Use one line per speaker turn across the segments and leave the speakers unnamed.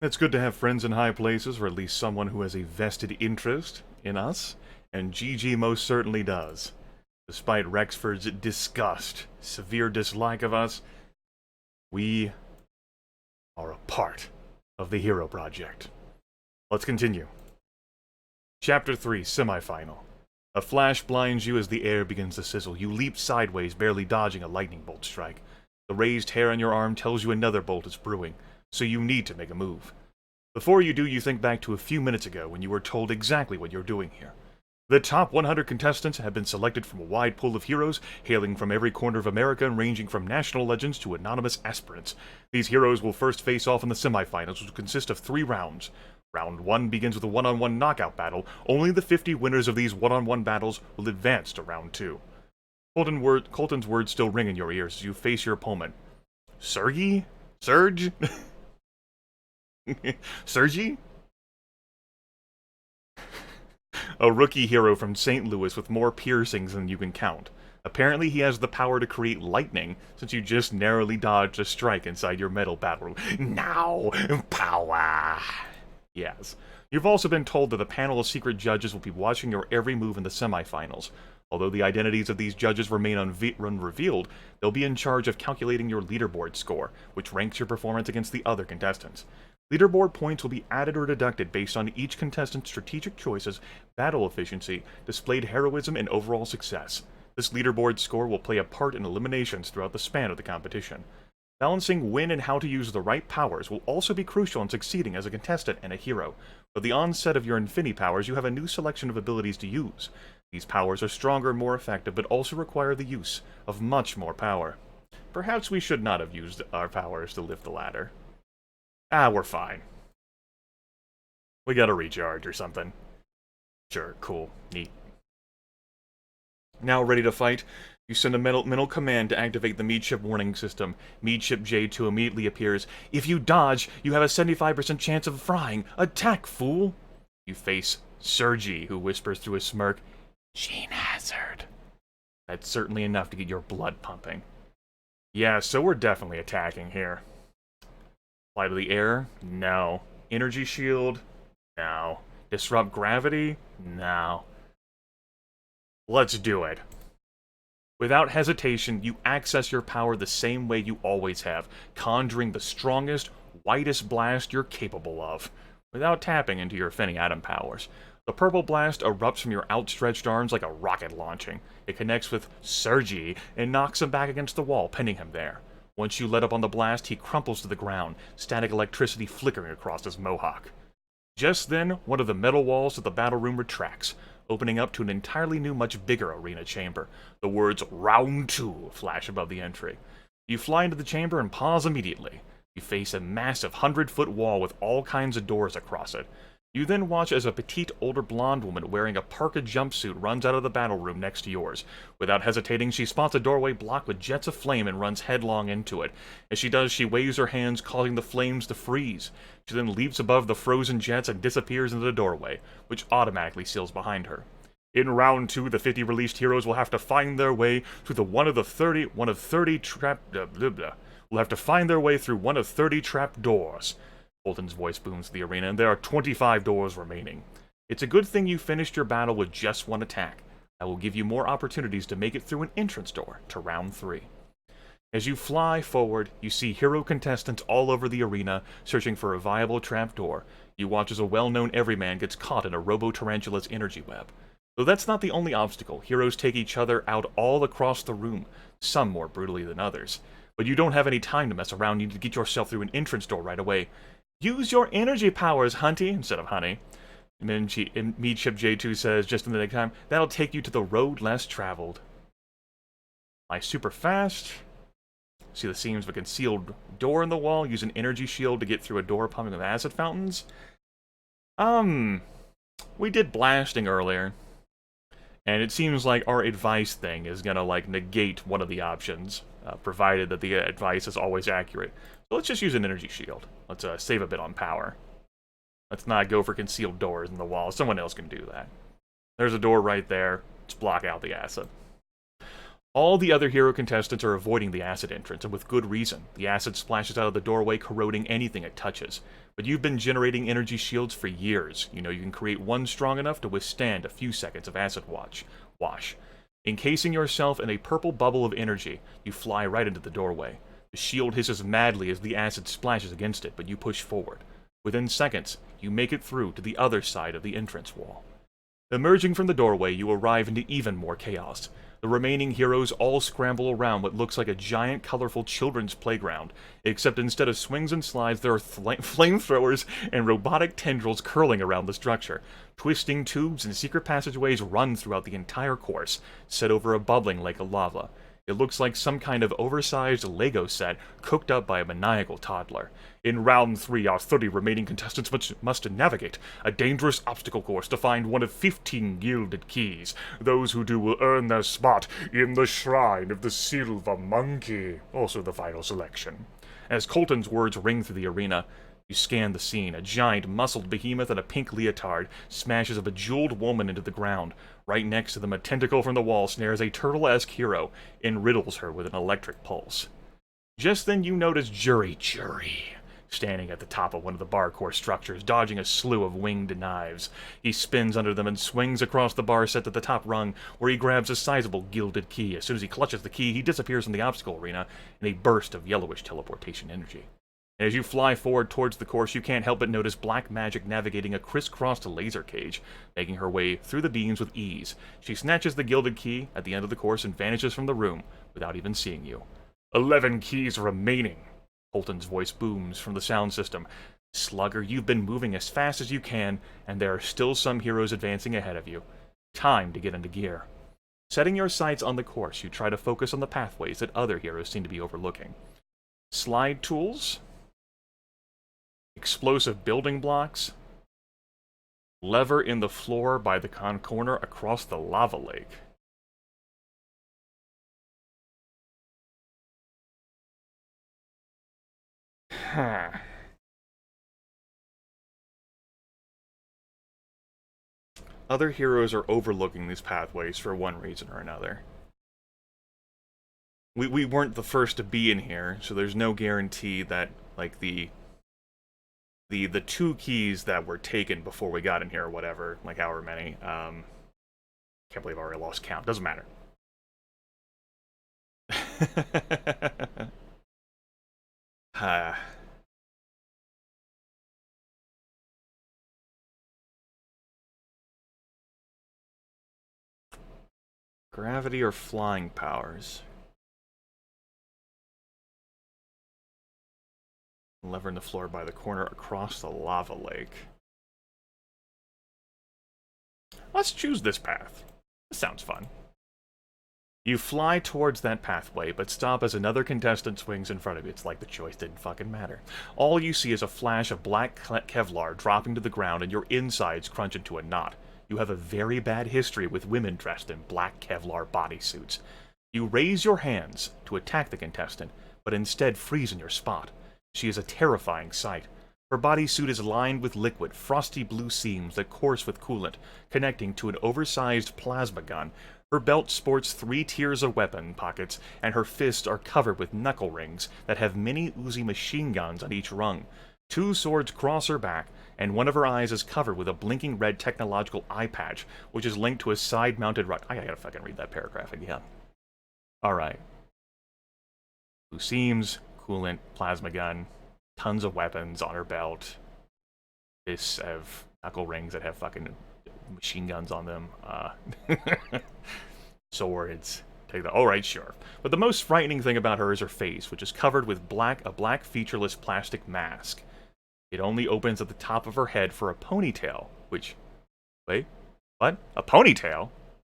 It's good to have friends in high places, or at least someone who has a vested interest in us, and GG most certainly does. Despite Rexford's disgust, severe dislike of us, we are a part of the Hero Project. Let's continue. Chapter 3, Semifinal. A flash blinds you as the air begins to sizzle. You leap sideways, barely dodging a lightning bolt strike. The raised hair on your arm tells you another bolt is brewing, so you need to make a move. Before you do, you think back to a few minutes ago when you were told exactly what you're doing here. The top 100 contestants have been selected from a wide pool of heroes, hailing from every corner of America and ranging from national legends to anonymous aspirants. These heroes will first face off in the semifinals, which consist of 3 rounds. Round 1 begins with a one-on-one knockout battle. Only the 50 winners of these one-on-one battles will advance to round 2. Colton's words still ring in your ears as you face your opponent. Sergey? Serge? Sergey? A rookie hero from St. Louis with more piercings than you can count. Apparently he has the power to create lightning, since you just narrowly dodged a strike inside your metal battle room. Now, power! Yes. You've also been told that a panel of secret judges will be watching your every move in the semifinals. Although the identities of these judges remain unrevealed, they'll be in charge of calculating your leaderboard score, which ranks your performance against the other contestants. Leaderboard points will be added or deducted based on each contestant's strategic choices, battle efficiency, displayed heroism, and overall success. This leaderboard score will play a part in eliminations throughout the span of the competition. Balancing when and how to use the right powers will also be crucial in succeeding as a contestant and a hero. With the onset of your Infinity powers, you have a new selection of abilities to use. These powers are stronger and more effective, but also require the use of much more power. Perhaps we should not have used our powers to lift the ladder. We're fine. We gotta recharge or something. Sure, cool, neat. Now ready to fight? You send a mental command to activate the Meadship warning system. Meadship J2 immediately appears. If you dodge, you have a 75% chance of frying. Attack, fool! You face Sergey, who whispers through a smirk, Gene Hazard. That's certainly enough to get your blood pumping. Yeah, so we're definitely attacking here. Fly to the air? No. Energy shield? No. Disrupt gravity? No. Let's do it. Without hesitation, you access your power the same way you always have, conjuring the strongest, whitest blast you're capable of, without tapping into your Finny Atom powers. The purple blast erupts from your outstretched arms like a rocket launching. It connects with Sergey and knocks him back against the wall, pinning him there. Once you let up on the blast, he crumples to the ground, static electricity flickering across his mohawk. Just then, one of the metal walls of the battle room retracts, opening up to an entirely new, much bigger arena chamber. The words Round 2 flash above the entry. You fly into the chamber and pause immediately. You face a massive 100-foot wall with all kinds of doors across it. You then watch as a petite, older blonde woman wearing a parka jumpsuit runs out of the battle room next to yours. Without hesitating, she spots a doorway blocked with jets of flame and runs headlong into it. As she does, she waves her hands, causing the flames to freeze. She then leaps above the frozen jets and disappears into the doorway, which automatically seals behind her. In round 2, the 50 released heroes will have to find their way through the one of 30 trap will have to find their way through one of 30 trap doors. Bolton's voice booms to the arena, and there are 25 doors remaining. It's a good thing you finished your battle with just one attack. I will give you more opportunities to make it through an entrance door to round 3. As you fly forward, you see hero contestants all over the arena, searching for a viable trapdoor. You watch as a well-known everyman gets caught in a Robo-Tarantula's energy web. Though that's not the only obstacle, heroes take each other out all across the room, some more brutally than others. But you don't have any time to mess around, you need to get yourself through an entrance door right away. Use your energy powers, Hunty, instead of Honey. Meadship J2 says, just in the nick time, that'll take you to the road less traveled. Fly super fast. See the seams of a concealed door in the wall. Use an energy shield to get through a door pumping with acid fountains. We did blasting earlier. And it seems like our advice thing is gonna, negate one of the options, provided that the advice is always accurate. So let's just use an energy shield. Let's save a bit on power. Let's not go for concealed doors in the wall. Someone else can do that. There's a door right there. Let's block out the acid. All the other hero contestants are avoiding the acid entrance, and with good reason. The acid splashes out of the doorway, corroding anything it touches. But you've been generating energy shields for years. You know you can create one strong enough to withstand a few seconds of acid wash. Encasing yourself in a purple bubble of energy, you fly right into the doorway. The shield hisses madly as the acid splashes against it, but you push forward. Within seconds, you make it through to the other side of the entrance wall. Emerging from the doorway, you arrive into even more chaos. The remaining heroes all scramble around what looks like a giant, colorful children's playground, except instead of swings and slides, there are flamethrowers and robotic tendrils curling around the structure. Twisting tubes and secret passageways run throughout the entire course, set over a bubbling lake of lava. It looks like some kind of oversized Lego set cooked up by a maniacal toddler. In round 3, our 30 remaining contestants must navigate a dangerous obstacle course to find one of 15 gilded keys. Those who do will earn their spot in the Shrine of the Silver Monkey. Also the final selection. As Colton's words ring through the arena, you scan the scene. A giant, muscled behemoth in a pink leotard smashes a bejeweled woman into the ground. Right next to them, a tentacle from the wall snares a turtle-esque hero and riddles her with an electric pulse. Just then you notice Jury, standing at the top of one of the bar core structures, dodging a slew of winged knives. He spins under them and swings across the bar set to the top rung, where he grabs a sizable gilded key. As soon as he clutches the key, he disappears from the obstacle arena in a burst of yellowish teleportation energy. As you fly forward towards the course, you can't help but notice black magic navigating a crisscrossed laser cage, making her way through the beams with ease. She snatches the gilded key at the end of the course and vanishes from the room without even seeing you. 11 keys remaining. Colton's voice booms from the sound system. Slugger, you've been moving as fast as you can, and there are still some heroes advancing ahead of you. Time to get into gear. Setting your sights on the course, you try to focus on the pathways that other heroes seem to be overlooking. Slide tools, explosive building blocks, lever in the floor by the corner across the lava lake. Other heroes are overlooking these pathways for one reason or another. We weren't the first to be in here, so there's no guarantee that, like, the 2 keys that were taken before we got in here or whatever, like however many, can't believe I already lost count, doesn't matter. Gravity or flying powers? Lever in the floor by the corner across the lava lake. Let's choose this path. This sounds fun. You fly towards that pathway, but stop as another contestant swings in front of you. It's like the choice didn't fucking matter. All you see is a flash of black Kevlar dropping to the ground and your insides crunch into a knot. You have a very bad history with women dressed in black Kevlar bodysuits. You raise your hands to attack the contestant, but instead freeze in your spot. She is a terrifying sight. Her bodysuit is lined with liquid, frosty blue seams that course with coolant, connecting to an oversized plasma gun. Her belt sports 3 tiers of weapon pockets, and her fists are covered with knuckle rings that have mini Uzi machine guns on each rung. 2 swords cross her back, and one of her eyes is covered with a blinking red technological eye patch, which is linked to a side-mounted I gotta fucking read that paragraph again. Alright. Blue seams, coolant, plasma gun, tons of weapons on her belt. Fists have knuckle rings that have fucking machine guns on them. Swords. Take that. Alright, sure. But the most frightening thing about her is her face, which is covered with a black featureless plastic mask. It only opens at the top of her head for a ponytail, which... Wait, what? A ponytail?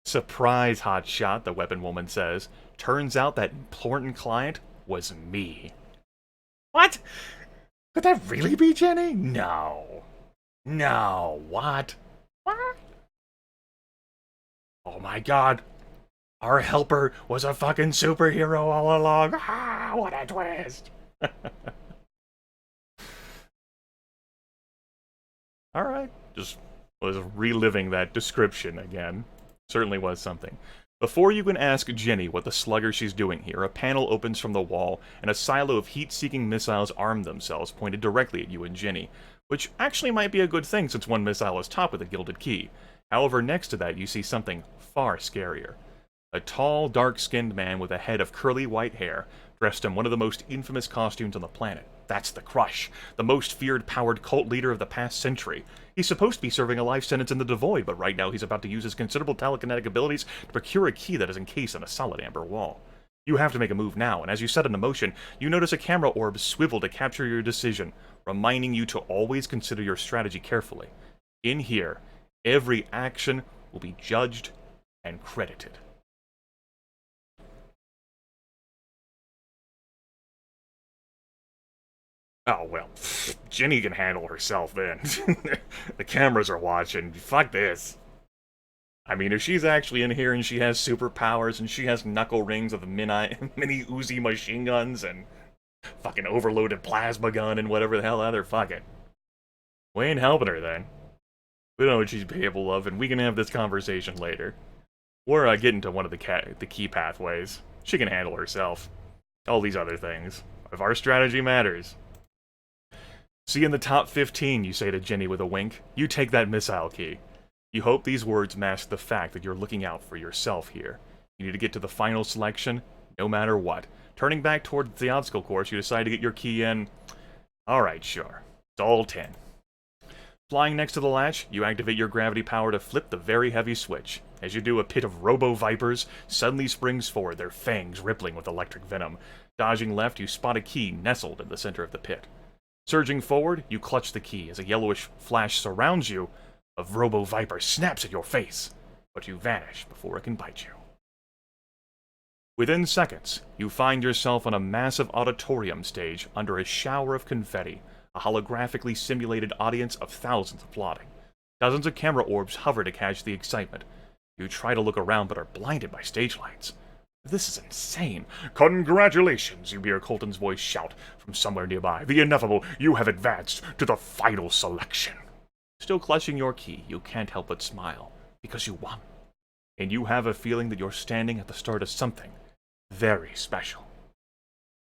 Surprise, hotshot, the weapon woman says. Turns out that important client was me. What? Could that really be Jenny? No. No, what? What? Oh my god. Our helper was a fucking superhero all along. Ah, what a twist. Alright, just was reliving that description again. Certainly was something. Before you can ask Jenny what the slugger she's doing here, a panel opens from the wall, and a silo of heat-seeking missiles arm themselves, pointed directly at you and Jenny, which actually might be a good thing since one missile is topped with a gilded key. However, next to that you see something far scarier. A tall, dark-skinned man with a head of curly white hair, dressed in one of the most infamous costumes on the planet. That's the Crush, the most feared powered cult leader of the past century. He's supposed to be serving a life sentence in the Devoid, but right now he's about to use his considerable telekinetic abilities to procure a key that is encased in a solid amber wall. You have to make a move now, and as you set into motion, you notice a camera orb swivel to capture your decision, reminding you to always consider your strategy carefully. In here, every action will be judged and credited. Oh, well, Jenny can handle herself then. The cameras are watching. Fuck this. I mean, if she's actually in here and she has superpowers and she has knuckle rings with mini Uzi machine guns and fucking overloaded plasma gun and whatever the hell other, fuck it. We ain't helping her then. We don't know what she's capable of, and we can have this conversation later. We're getting to one of the key pathways. She can handle herself. All these other things. If our strategy matters. See you in the top 15, you say to Jenny with a wink. You take that missile key. You hope these words mask the fact that you're looking out for yourself here. You need to get to the final selection, no matter what. Turning back toward the obstacle course, you decide to get your key in. Alright, sure. It's all 10. Flying next to the latch, you activate your gravity power to flip the very heavy switch. As you do, a pit of robo-vipers suddenly springs forward, their fangs rippling with electric venom. Dodging left, you spot a key nestled in the center of the pit. Surging forward, you clutch the key. As a yellowish flash surrounds you, a robo-viper snaps at your face, but you vanish before it can bite you. Within seconds, you find yourself on a massive auditorium stage under a shower of confetti, a holographically simulated audience of thousands applauding. Dozens of camera orbs hover to catch the excitement. You try to look around but are blinded by stage lights. This is insane. Congratulations, you hear Colton's voice shout from somewhere nearby. The Ineffable, you have advanced to the final selection. Still clutching your key, you can't help but smile, because you won. And you have a feeling that you're standing at the start of something very special.